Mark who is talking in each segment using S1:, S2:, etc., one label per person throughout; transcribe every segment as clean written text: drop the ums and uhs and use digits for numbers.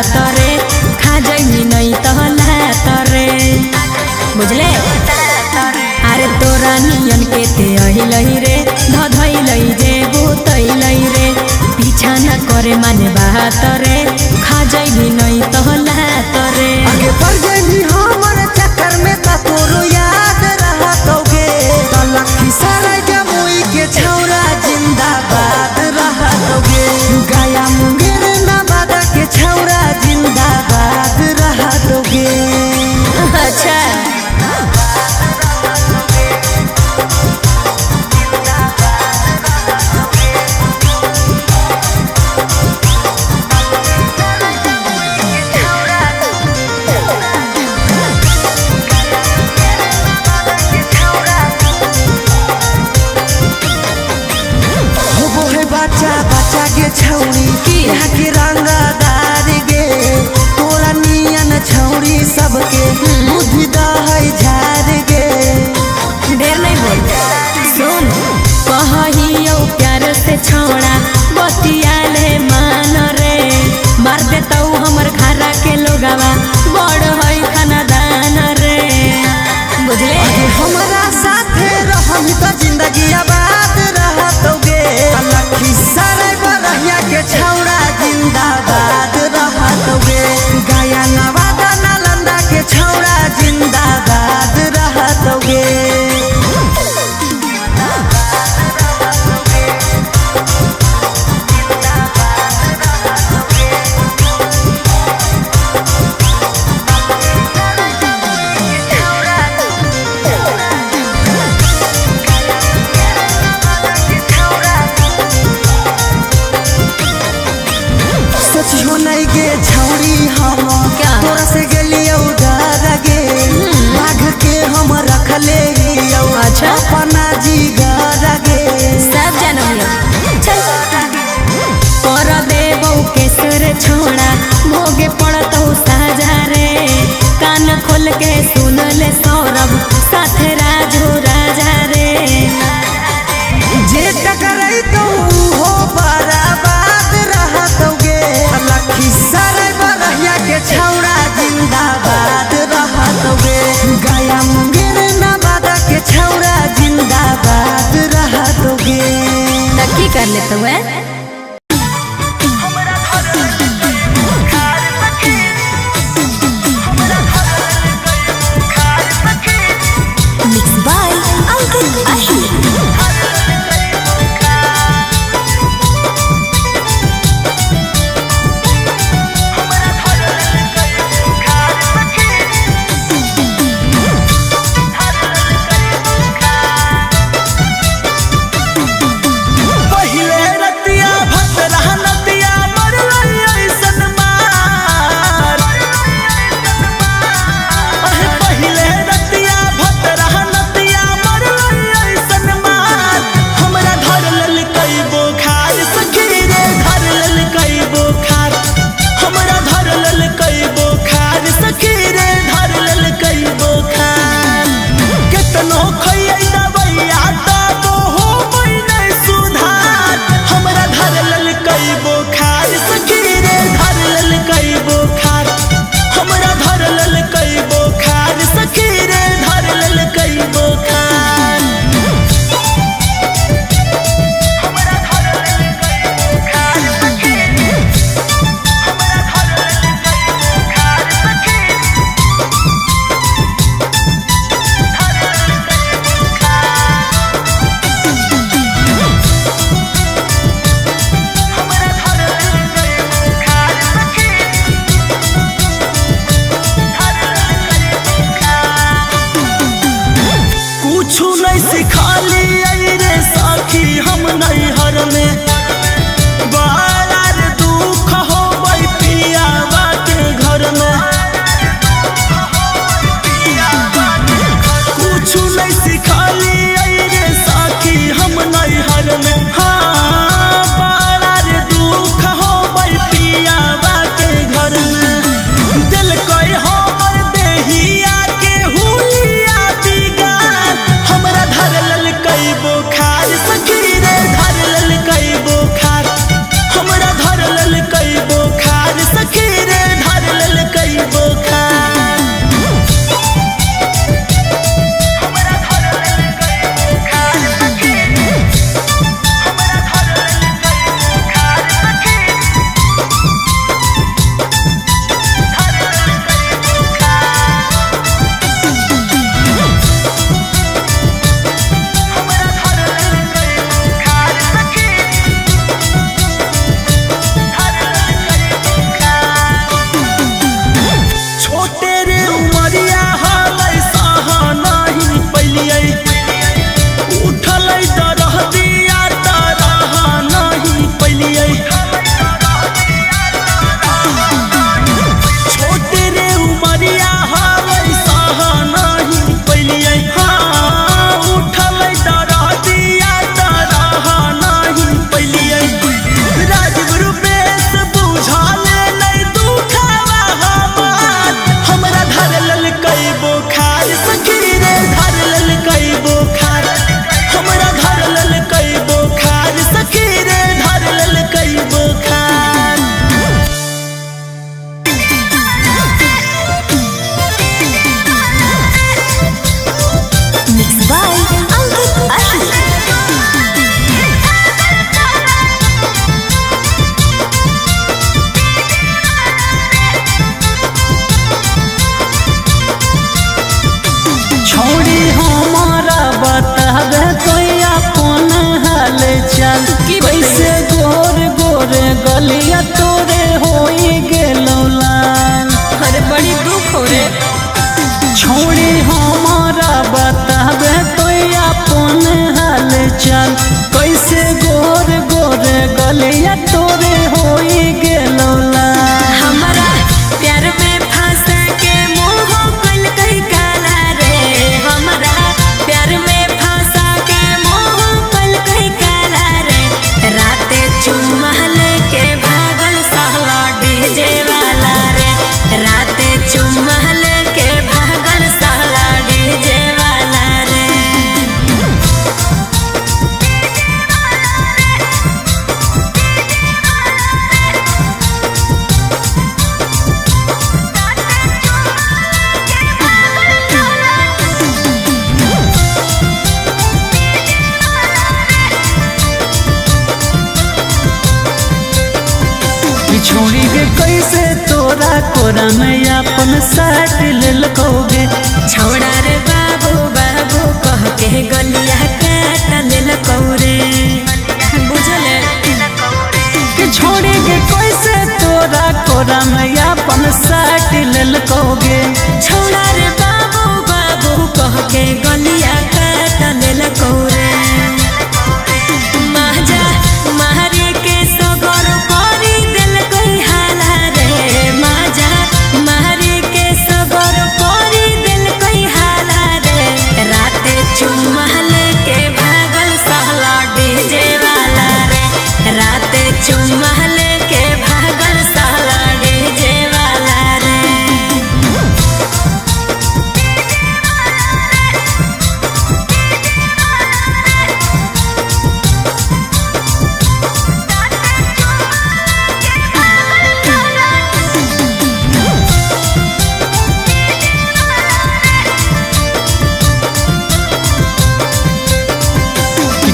S1: तरे खा जाई नहीं तहला तरे बुझले। अरे तोरा नियन के ते अहिलही रे धधैलई जे भूतैलई रे पीछा न करे माने बात रे खा जाई नहीं तहला तरे
S2: आगे बढ़ जाई हमर चक्कर में त तोरो याद रहतोगे लखी सारा जमुई के छौरा जिंदाबाद रहतोगे गया मुंगेर नवादा के छौरा जिंदाबाद रहतोगे।
S1: अच्छा
S2: बच्चा बच्चा के छौरी यहाँ के रंगदार गे तोरा नियन छौरी सबके बुद्धि दहई झार गे।
S1: ढेर नहीं बोल सुन कहियो प्यार से छोड़ा बतियाले मान रे मार देता हमर घरा के लोगवा बड़ है खानदान रे बुझले।
S2: हमारा साथे रहमी तो जिंदगी आबाद रहतोगे लखी सारे बरहिया के छौरा जिंदाबाद रहतोगे गया नवादा नालंदा के छौरा जिंदाबाद रहतोगे। सोचियो नहीं गे छौरी हम
S1: क्या
S2: तोरा से गेलियो डर गे बाघ के हम रखले हियो
S1: अच्छा
S2: अपना जिगर गे
S1: सब जानब चल कर देबो केसर छोड़ा भोगे पड़तो साजा रे कान खोल के सुन ले सौरभ साथे राजू राजा रे
S2: जे टकराई तो हो बराबाद रहतोगे लखी सारे बरहिया के छौरा जिंदाबाद रहतोगे गया मुंगेर नवादा के छौरा जिंदाबाद रहतोगे।
S1: की कर लेते हुए
S2: पहिले रतिया चाल कैसे गोर गोरे गलिया तोरे होई गेलो लाल।
S1: अरे बड़ी दुख हो रे।
S2: छोड़ी हमारा बतावे तो अपन हाल चाल कैसे गोर गोरे गलिया तोरे होई गेलो लाल।
S1: हमारा प्यार में फंसा के मोह कल कई काला रे। हमारा प्यार में फंसा के मोह कल कई काला रे। राते चुम्मा लेके भागल सहला डीजे वाला रे। राते चुम्मा लेके भागल सहला डीजे वाला रे।
S2: छोड़ी के कैसे तोरा कोरा में अपन साथ ललकोगे।
S1: छौड़ा रे बाबू बाबू कह के गलिया काट लेलकौ रे। बुझले
S2: कि छोड़ी के कैसे तोरा कोरा में अपन साथ ललकोगे।
S1: छौड़ा रे बाबू बाबू कह के गलिया काट लेलकौ रे। महाजा महारी के सगर करी दिल कोई हाला रे। महाजा महारी के सगर करी दिल कोई हाला रे। राते चुम्मा लेके भागल सहला डीजे वाला रे। राते चुम्मा लेके भागल सहला डीजे वाला रे।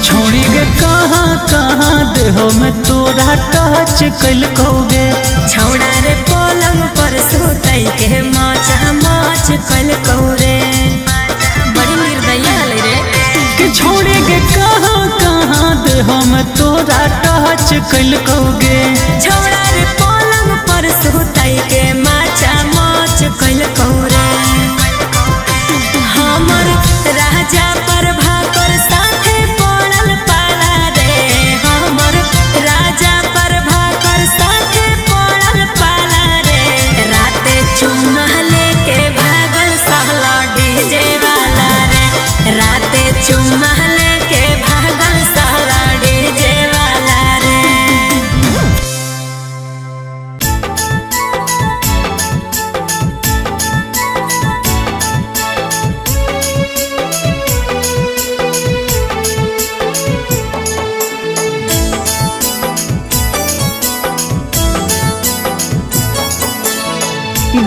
S2: छोड़ी के कहाँ कहाँ देहो में तोरा टच कलकोगे।
S1: छौड़ा रे पलंग पर सुतई के माचा माच कलकौ रे। बड़ी निर्दयी हले रे।
S2: कि छोड़ी के कहाँ कहाँ देहो में तोरा टच कलकोगे।
S1: छौड़ा रे पलंग पर सुतई के माचा माच कलकौ रे। हमर राजा पर भाकर साथे पड़ल पाला रे। हमर राजा पर भाकर साथे पड़ल पाला रे। राते चुम्मा लेके भागल सहला डीजे वाला रे। राते चुम्मा लेके भागल सहला डीजे वाला रे।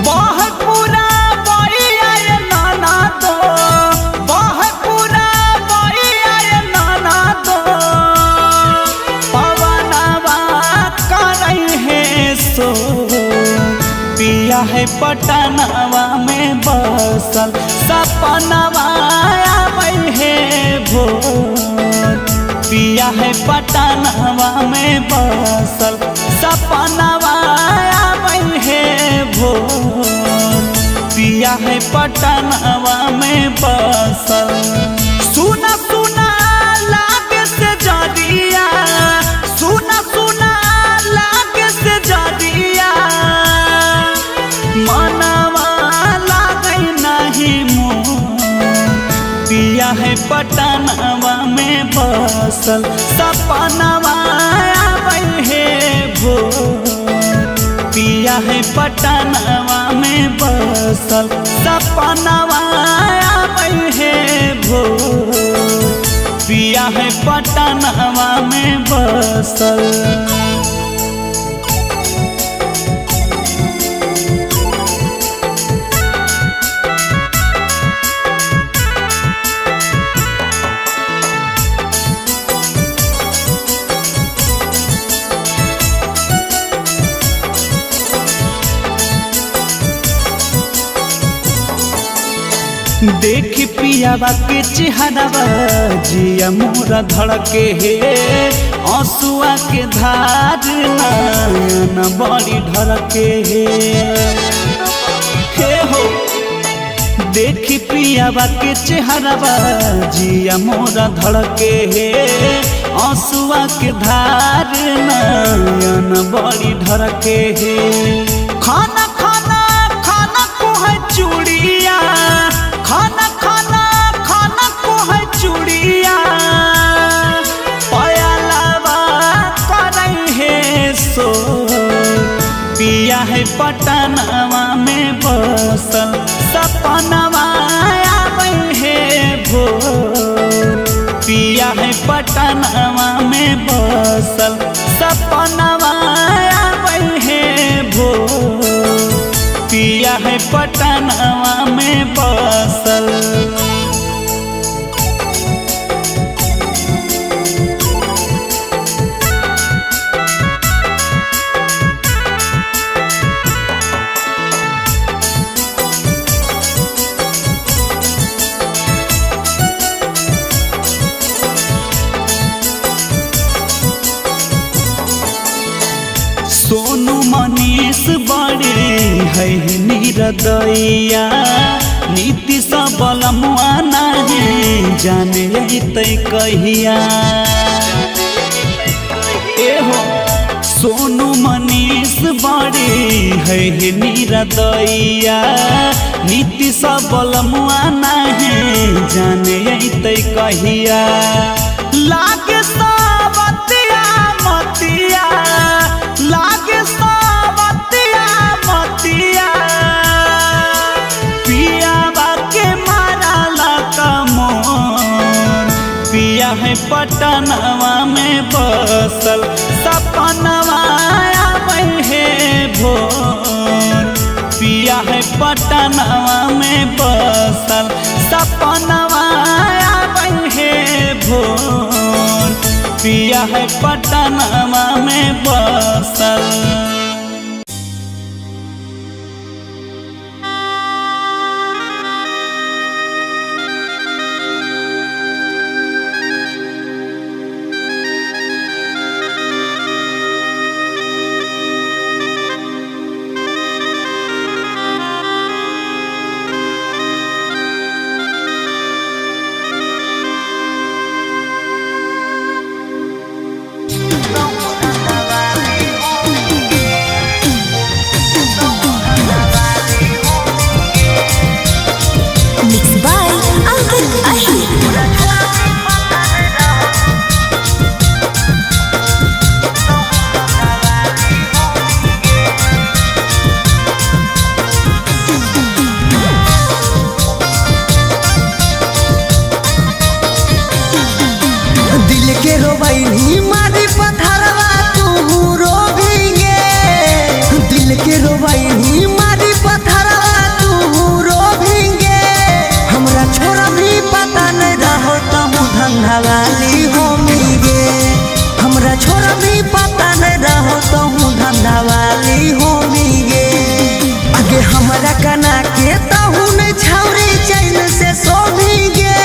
S2: बहुपुरा बइया रे नाना तो बहुपुरा बइया रे नाना तो पवनवा करई है सो पिया है पटनवा में बसल सपनवा आबै है भोर। पिया है पटनवा में बसल सपनवा आबै है भोर। पिया है पटनवा में बसल सुना सुना लागे से जदिया। सुना सुना लागे से जदिया मनवा लागे नहीं मोर। पिया है पटनवा में बसल सपनवा आबै है भोर। पिया है पटनवा में बसल सपनवा आबै है भोर। पिया है पटनवा में बसल।
S3: देख पियावा के चेहरावा जिया मोरा धड़के हे आंसुआ के धार नयन बड़ी ढरके हे हो देख पियावा के चेहरावा जिया मोरा धड़के हे आंसुआ के धार नयन बड़ी ढरके हे खाना खाना खाना को है चूड़िया खाना खाना खाना को है चूड़िया पयालावा करई है सो पिया है पटनवा में बसल सपनवा आवे है भोर पिया है पटनवा में बसल सपनवा आवे है भोर पिया है पटनवा में बसल। सोनू मनीष बड़े है निरदैया नीति सबल मुआना है जाने तै कहिया एहो सोनू मनीष बड़े है निरदैया नीति सबल मुआना है जाने तै कहिया लागे सावतिया मतिया लागे सावतिया मतिया पिया बाके मारा लाका मोर पिया है पटनवा में बसल सपनवा आवे है भोर पिया है पटनवा में बसल सपनवा आवे है भोर पिया है पटनवा में बसल।
S2: धंधावाली होमी गे हमरा छोरा भी पता नहीं रहो तो हूँ धंधावाली होमी गे आगे हमरा कना के तहू नहीं छौरी चैन से सोभी गे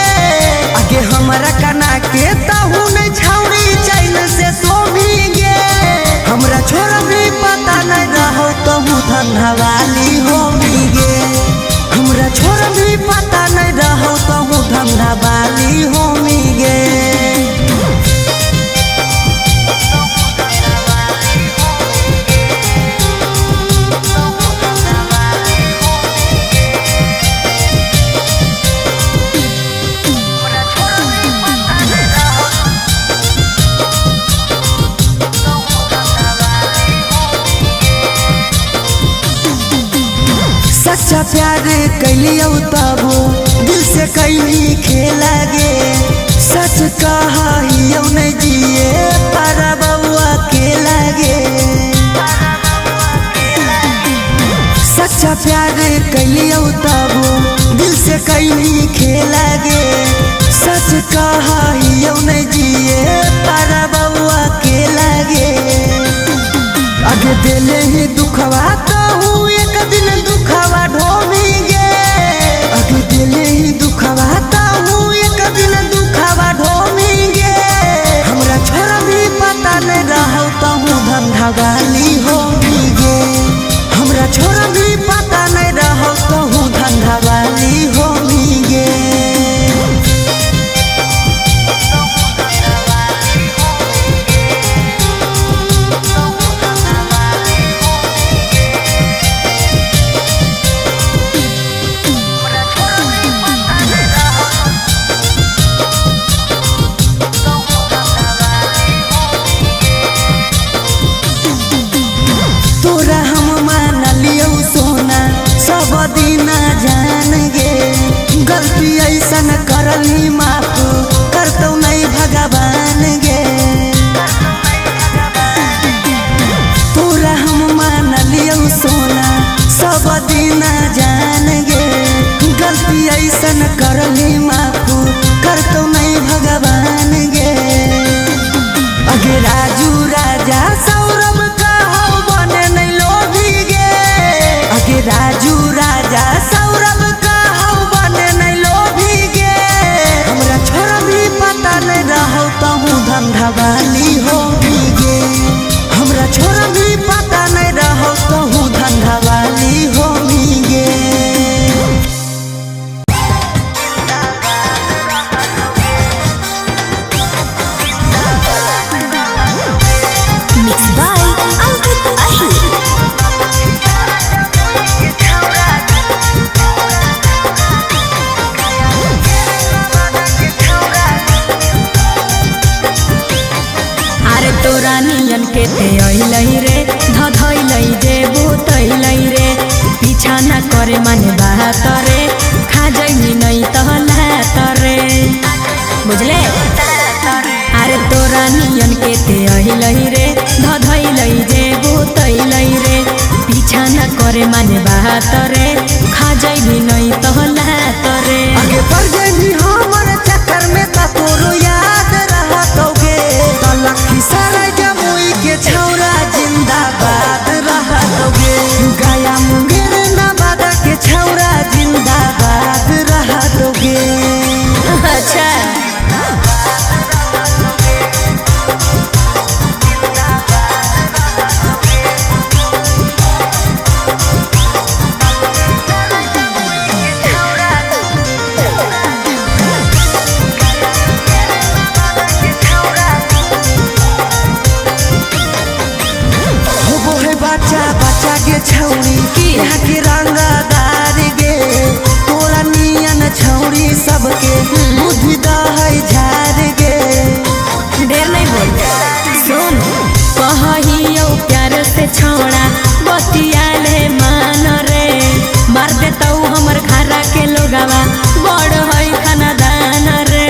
S2: आगे हमरा कना के तहू नहीं छौरी चैन से सोभी गे हमरा छोरा भी पता नहीं रहो तो हूँ धंधावाली होमी गे हमरा छोरा भी पता नहीं रहो तो हूँ धंधावाली होमी गे। सच्चा प्यार कैलियो तबो दिल से कैली खेला गे सच कहियो नहीं जिए पारा बउआ के लागे सच्चा प्यार कैलियो तबो दिल से कैली खेला गे सच कहियो नहीं जिए पारा बउआ के लागे आगे दिले ही दुखवा तो एक दिन दुखवा ढोमी गे आगे दिले ही दीना जान गे गलती ऐसन करली माफ करतो नहीं भगवान गे तोरा हम मान लियो सोना सब दीना जान गे गलती ऐसन करली माफ करतो नहीं भगवान गे अगे राजू राजा सौरभ का हो बने नहीं लोभी गे अगे राजू राजा सौरभ का हो बने नहीं लोभी गे हमरा छोरा भी पता नहीं रहो तहु धंधा वाली होगी गे हमरा छोरा भी पता नहीं रहो तहु धंधा वाली होगी गे
S1: Mixed by Ankit Ahir. अरे तोरा नियन के ते अइलही रे धधइलही जे भूतइलही रे पीछा ना करे माने बात रे खा जइनी नहीं तहलात रे बुझले अरे तोरा नियन के ते अइलही रे धधइलही जे भूतइलही रे पीछा ना करे माने बात रे खा जइनी नहीं तहलात रे
S2: आगे बढ़ गई हमर चक्कर में ता तोरो याद रहतोगे तलखी सारा जमुई के छौरा जिंदाबाद रहतोगे गया मुंगेर नवादा के छौरा जिंदाबाद रहतोगे
S1: अच्छा
S2: बच्चा बच्चा के छौरी यहाँ के रंगदार गे तोरा नियन छौरी सबके बुद्धि दहै झार गे
S1: ढेर नहीं बोल सुन कहियो प्यार से छोड़ा बतियाले मान रे मार देता हमर घरा के लोगवा बड़ है खानदान रे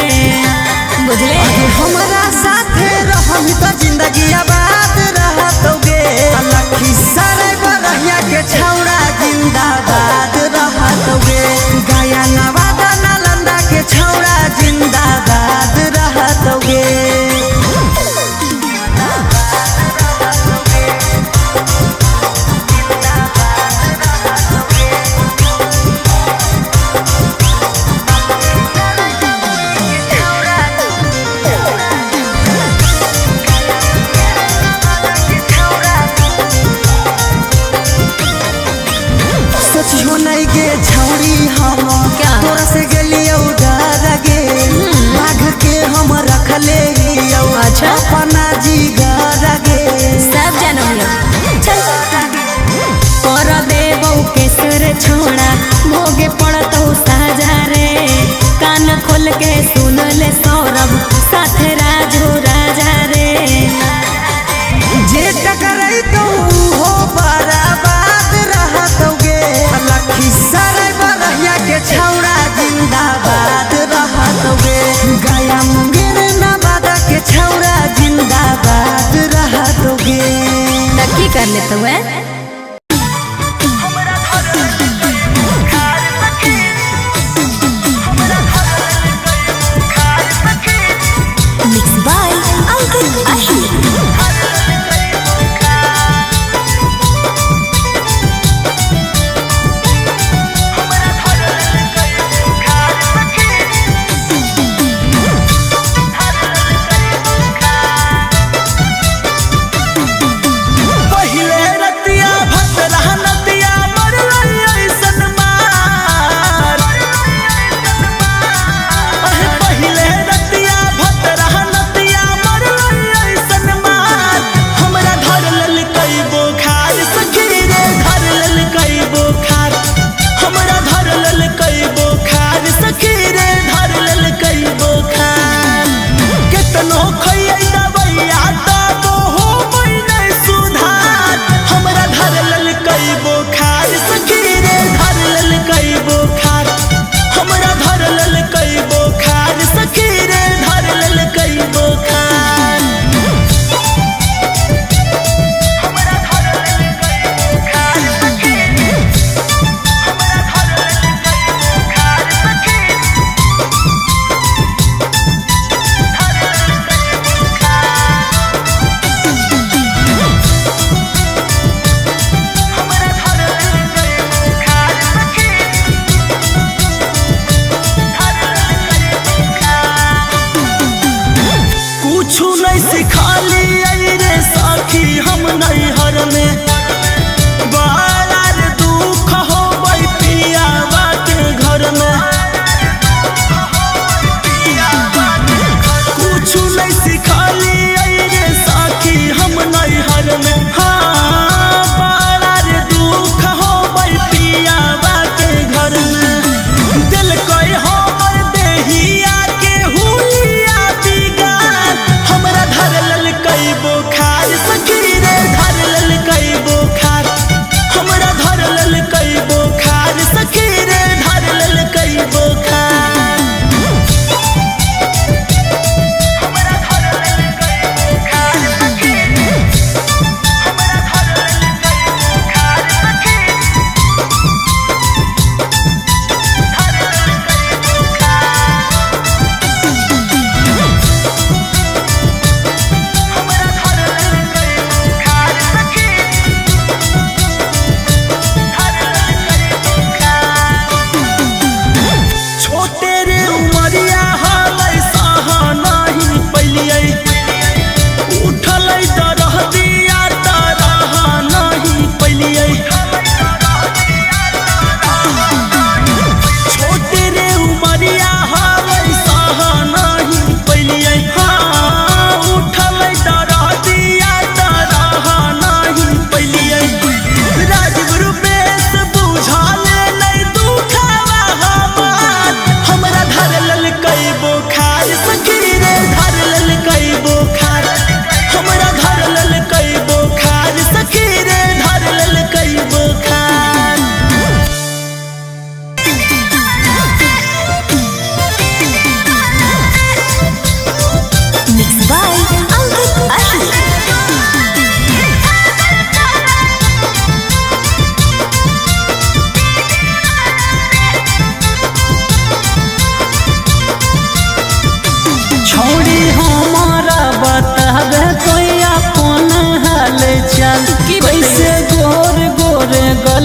S1: बुझले
S2: हमरा साथे रहम तो जिंदगी आबाद रहतोगे लखी सारे बरहिया के छौरा जिंदाबाद रहतोगे गया नवादा नालंदा के छौरा जिंदाबाद रहतोगे सोचियो नहीं गे छौरी हम
S1: क्या?
S2: तोरा से गेलियो डर गे बाघ के हम रखले हियो
S1: अच्छा?
S2: अपना जिगर गे
S1: सब जानम चल कर देबौ केसर छोड़ा भोगे पड़तौ साजा रे कान खोल के सुन ले सौरभ साथे राजू राजा रे
S2: जे टकराई तो हो बराबाद रहतोगे लखी सारे बरहिया के छौरा जिंदाबाद रहतोगे गया मुंगेर नवादा के छौरा जिंदाबाद रहतोगे
S1: नक्की कर लेते हुए Mixed by Ankit Ahir.
S3: पहिले रति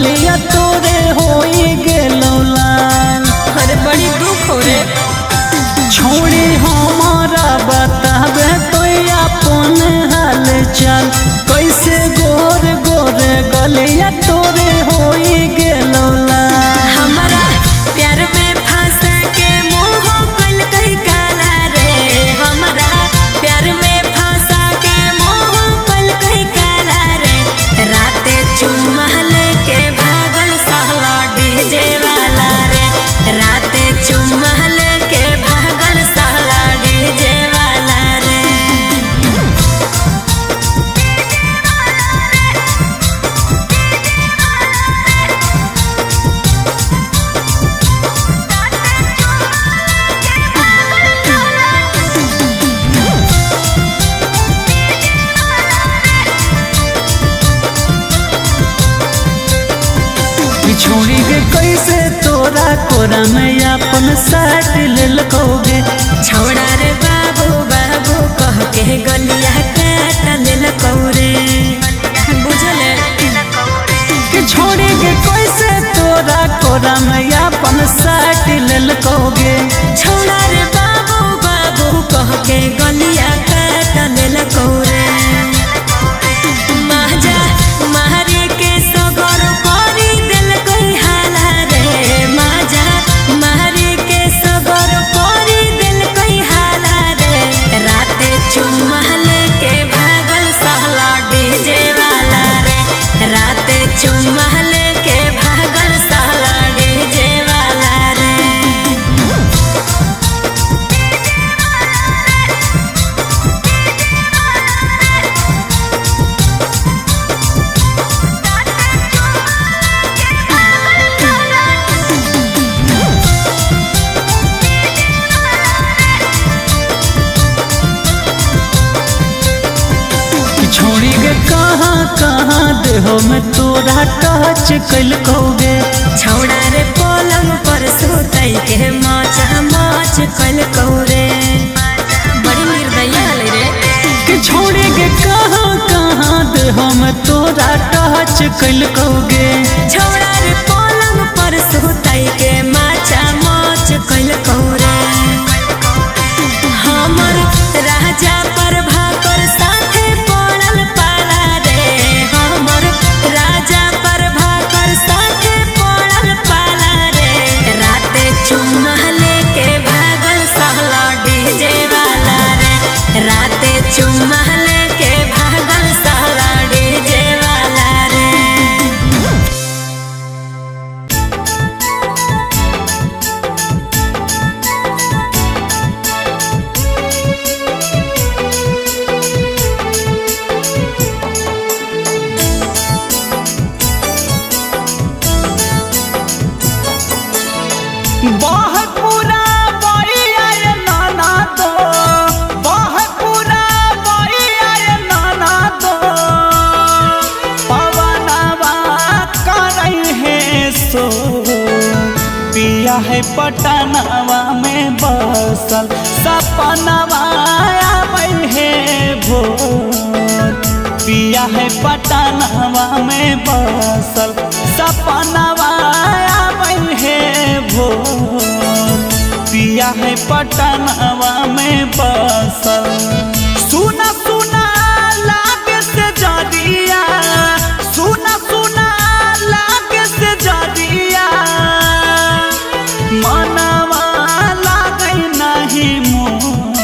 S3: गलिया तोरे होई गेलो लाल।
S1: अरे बड़ी दुख हो रे।
S3: छोड़ी हमारा बतावे तो अपन हाल चाल, कैसे गोर गोर गलिया तोरे होई गेलो लाल।
S1: हमारा प्यार में फंस के मोह कल कई काला रे, हमारा प्यार में फंस के मोह कल कई काला रे। राते चुम्मा लेके भागल सहला डीजे वाला रे, राते चुम्मा लेके भागल सहला डीजे वाला रे।
S3: छोड़ी के कैसे तोरा कोरा में अपन साथ ललकोगे।
S1: छौड़ा रे बाबू बाबू कह के गलिया काट देलकौ रे, बुझल।
S3: कि छोड़ी के कैसे तोरा कोरा में अपन साथ ललकोगे।
S1: छौड़ा रे बाबू बाबू कह के गलिया काट देलकौ रे। महाजा मारे के सगर करी देलकै हाला रे, महाजा मारे के सगर करी देलकै हाला रे। राते चुम्मा लेके भागल सहला डीजे वाला रे, राते चुम्मा लेके भागल सहला डीजे वाला रे।
S3: छोड़ी के कहाँ कहाँ देहो में तोरा टच कलकोगे।
S1: छौड़ा रे पलंग पर सुतई के माचा माच कलकौ रे, बड़ी निर्दयी हले रे।
S3: कि छोड़ी के कहाँ कहाँ देहो में तोरा टच कलकोगे।
S1: छौड़ा रे पलंग पर सुतई के माचा माच कलकौ रे। हमर राजा पर भाकर साथे पड़ल पाला रे, हमर राजा पर भाकर साथे पड़ल पाला रे। राते चुम्मा लेके भागल सहला डीजे वाला रे, राते चुम्मा लेके भागल सहला डीजे वाला रे।
S3: बहुत पूरा बइया ये नाना तो, बहुत पूरा बइया ये नाना तो। पवनवा करई है सो, पिया है पटनवा में बसल, सपनवा आबै है भोर। पिया है पटनवा में बसल, सपनवा आबै है भोर। पिया है पटनवा में बसल। सुना सुना लागे से जदिया, सुना सुना लागे से जदिया। मनवा लागे नहीं मोर,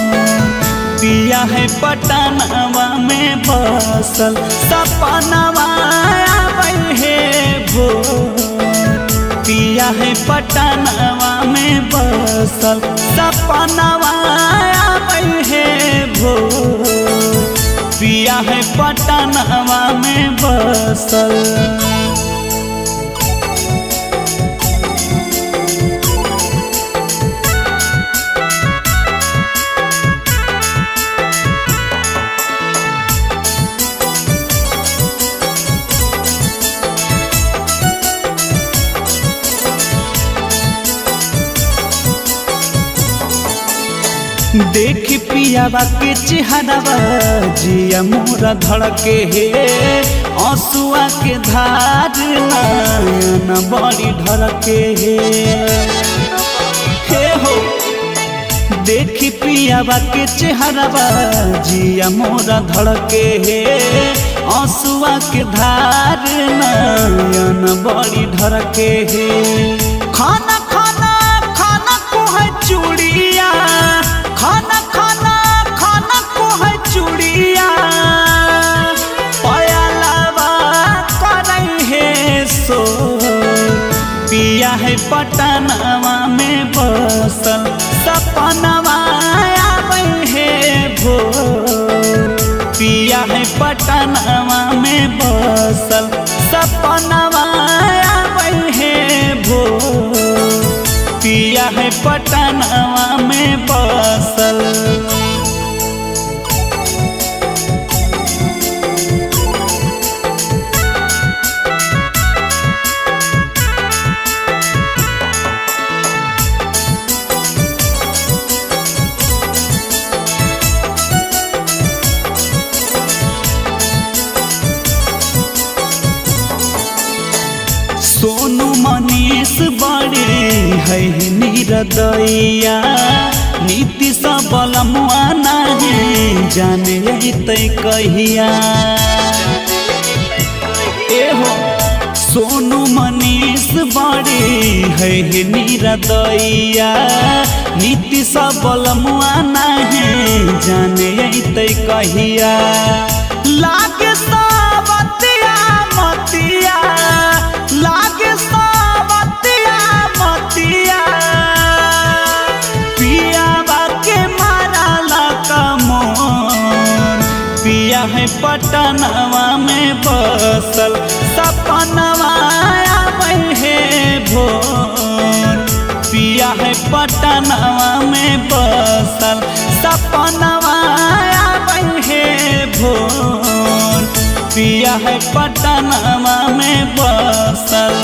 S3: पिया है पटनवा में बसल, सपनवा आबै है भोर। पिया है पटनवा में बसल, सपनवा आबै है भोर। पिया है पटनवा में बसल। देख पियावा के चेहरावा जिया मोरा धड़के हे। आंसुआ के धार नयन बड़ी ढरके हे हो देखी पियावा के चेहरावा जिया मोरा धड़के हे आंसुआ के धार नयन बड़ी ढरके हे खाना खाना खाना को है चूड़िया खाना खाना खाना को है चूड़िया पयालावा करई है सो पिया है पटनवा में बसल सपनवा आवे है भोर पिया है पटनवा में बसल सपनवा आवे है भोर पिया है पटनवा में बसल सोनू मनीष बड़ी है निरदैया नीति सबलमुआ नहीं जाने तै कहिया एहो सोनू मनीष बड़ी है निरदैया नीति सबलमुआ नहीं जाने तै कहिया लागे सावतिया मतिया लागे सावतिया मतिया पिया बाके मारा लका मोर पिया है पटनवा में बसल सपनवा आवे है भोर पिया है पटनवा में बसल सपनवा आवे है भोर पिया है पटनवा में बसल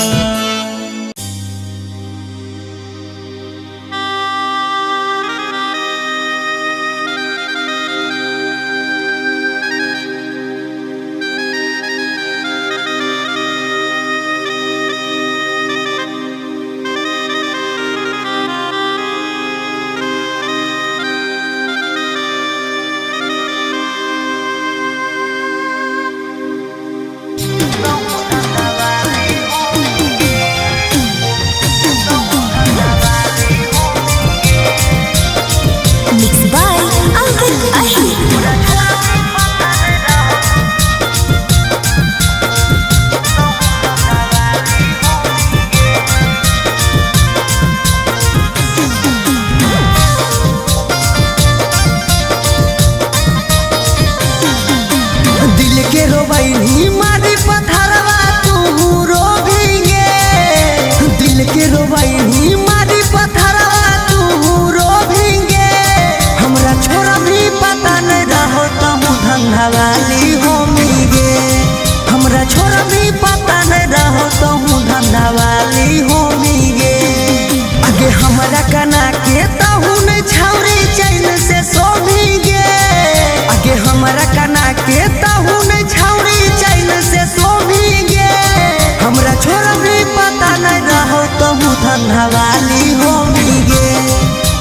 S2: धंधावाली होमी गे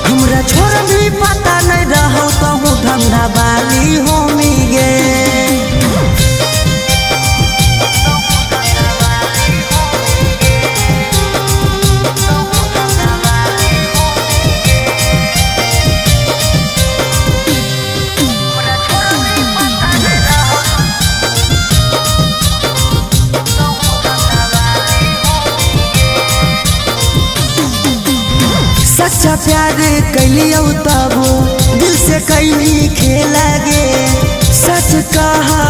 S2: हमरा छोड़ भी पता नहीं रहो तो धंधावाली होमी गे सच्चा प्यार कैलियो तब दिल से कैली खेला गे सच कहा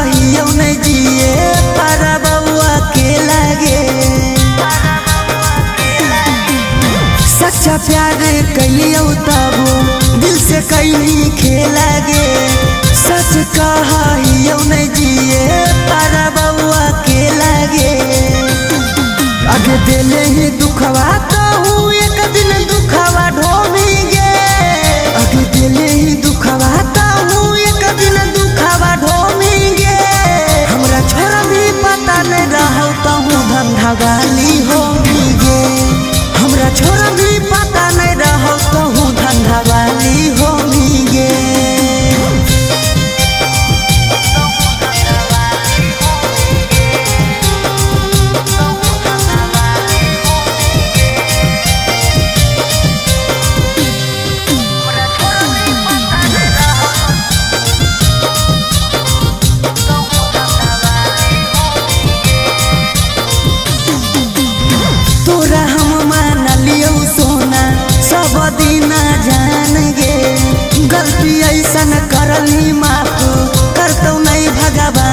S2: नहीं जिए पर बउआ के लागे सच्चा प्यार कैलियो तब दिल से कैली खेला गे सच कहा नहीं जिए पर बउआ के लागे आगे दिले ही दुखवा तो एक दिन दुखवा ढोमी गे आगे दिले ही दुखवा तो एक दिन दुखवा ढोमी गे हमरा छोड़ भी गलती ऐसन करली माफ करतौ नहीं भगवान।